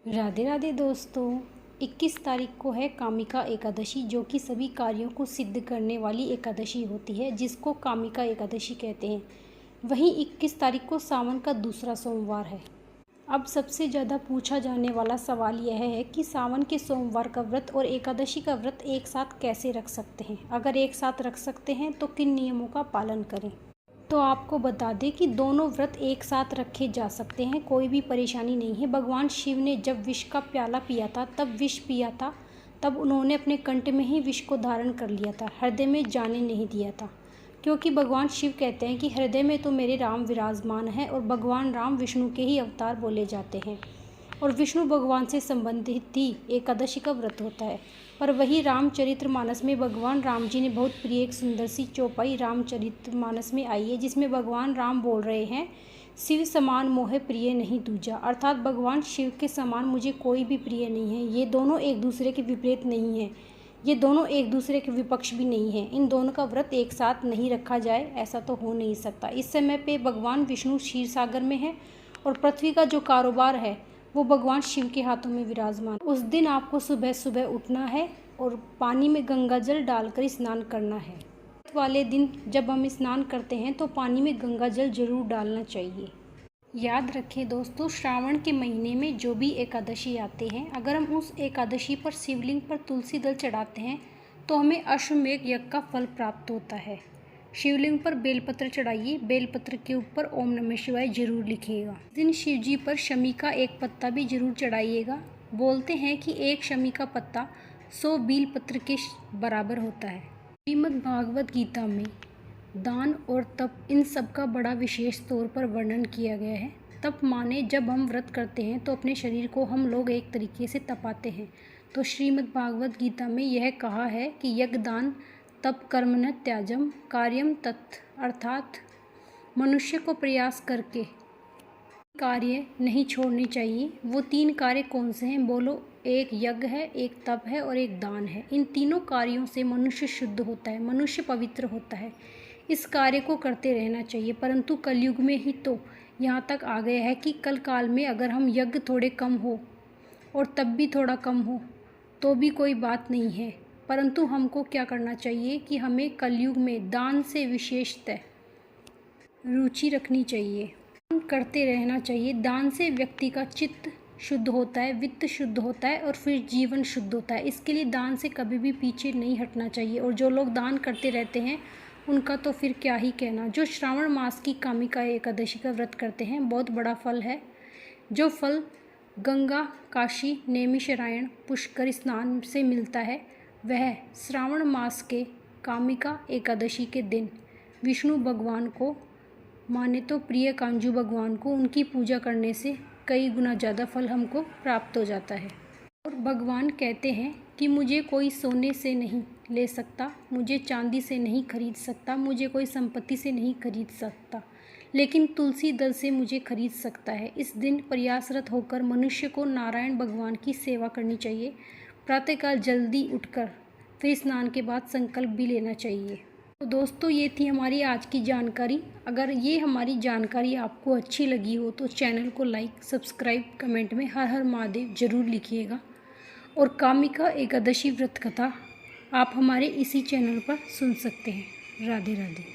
राधे राधे दोस्तों। 21 तारीख को है कामिका एकादशी, जो कि सभी कार्यों को सिद्ध करने वाली एकादशी होती है, जिसको कामिका एकादशी कहते हैं। वहीं 21 तारीख को सावन का दूसरा सोमवार है। अब सबसे ज़्यादा पूछा जाने वाला सवाल यह है कि सावन के सोमवार का व्रत और एकादशी का व्रत एक साथ कैसे रख सकते हैं। अगर एक साथ रख सकते हैं तो किन नियमों का पालन करें। तो आपको बता दें कि दोनों व्रत एक साथ रखे जा सकते हैं, कोई भी परेशानी नहीं है। भगवान शिव ने जब विष का प्याला पिया था, तब विष पिया था, तब उन्होंने अपने कंठ में ही विष को धारण कर लिया था, हृदय में जाने नहीं दिया था। क्योंकि भगवान शिव कहते हैं कि हृदय में तो मेरे राम विराजमान है, और भगवान राम विष्णु के ही अवतार बोले जाते हैं, और विष्णु भगवान से संबंधित ही एकादशी का व्रत होता है। पर वही रामचरितमानस में भगवान राम जी ने बहुत प्रिय एक सुंदर सी चौपाई रामचरितमानस में आई है, जिसमें भगवान राम बोल रहे हैं, शिव समान मोहे प्रिय नहीं दूजा। अर्थात भगवान शिव के समान मुझे कोई भी प्रिय नहीं है। ये दोनों एक दूसरे के विपरीत नहीं हैं, ये दोनों एक दूसरे के विपक्ष भी नहीं हैं। इन दोनों का व्रत एक साथ नहीं रखा जाए, ऐसा तो हो नहीं सकता। इस समय पे भगवान विष्णु क्षीर सागर में है, और पृथ्वी का जो कारोबार है वो भगवान शिव के हाथों में विराजमान। उस दिन आपको सुबह सुबह उठना है और पानी में गंगा जल डालकर स्नान करना है। वाले दिन जब हम स्नान करते हैं तो पानी में गंगा जल जरूर डालना चाहिए। याद रखें दोस्तों, श्रावण के महीने में जो भी एकादशी आते हैं, अगर हम उस एकादशी पर शिवलिंग पर तुलसी दल चढ़ाते हैं तो हमें अश्वमेध यज्ञ का फल प्राप्त होता है। शिवलिंग पर बेलपत्र चढ़ाइए, बेलपत्र के ऊपर ओम नमः शिवाय जरूर लिखिएगा। इस दिन शिव जी पर शमी का एक पत्ता भी जरूर चढ़ाइएगा। बोलते हैं कि एक शमी का पत्ता 100 बेल पत्र के बराबर होता है। श्रीमद् भागवत गीता में दान और तप, इन सब का बड़ा विशेष तौर पर वर्णन किया गया है। तप माने जब हम व्रत करते हैं तो अपने शरीर को हम लोग एक तरीके से तपाते हैं। तो श्रीमद् भागवत गीता में यह कहा है कि यज्ञ दान तप कर्म न त्याजम कार्यम तत्, अर्थात मनुष्य को प्रयास करके कार्य नहीं छोड़ने चाहिए। वो 3 कार्य कौन से हैं बोलो? एक यज्ञ है, एक तप है और एक दान है। इन तीनों कार्यों से मनुष्य शुद्ध होता है, मनुष्य पवित्र होता है। इस कार्य को करते रहना चाहिए। परंतु कलयुग में ही तो यहाँ तक आ गया है कि कल काल में अगर हम यज्ञ थोड़े कम हो और तप भी थोड़ा कम हो तो भी कोई बात नहीं है। परंतु हमको क्या करना चाहिए कि हमें कलयुग में दान से विशेषतः रुचि रखनी चाहिए, करते रहना चाहिए। दान से व्यक्ति का चित्त शुद्ध होता है, वित्त शुद्ध होता है और फिर जीवन शुद्ध होता है। इसके लिए दान से कभी भी पीछे नहीं हटना चाहिए। और जो लोग दान करते रहते हैं उनका तो फिर क्या ही कहना। जो श्रावण मास की कामिका एकादशी का व्रत करते हैं, बहुत बड़ा फल है। जो फल गंगा, काशी, नैमिषारण्य, पुष्कर स्नान से मिलता है, वह श्रावण मास के कामिका एकादशी के दिन विष्णु भगवान को, माने तो प्रिय कांजू भगवान को, उनकी पूजा करने से कई गुना ज़्यादा फल हमको प्राप्त हो जाता है। और भगवान कहते हैं कि मुझे कोई सोने से नहीं ले सकता, मुझे चांदी से नहीं खरीद सकता, मुझे कोई संपत्ति से नहीं खरीद सकता, लेकिन तुलसी दल से मुझे खरीद सकता है। इस दिन प्रयासरत होकर मनुष्य को नारायण भगवान की सेवा करनी चाहिए। प्रातःकाल जल्दी उठकर फिर स्नान के बाद संकल्प भी लेना चाहिए। तो दोस्तों, ये थी हमारी आज की जानकारी। अगर ये हमारी जानकारी आपको अच्छी लगी हो तो चैनल को लाइक, सब्सक्राइब, कमेंट में हर हर महादेव जरूर लिखिएगा। और कामिका एकादशी व्रत कथा आप हमारे इसी चैनल पर सुन सकते हैं। राधे राधे।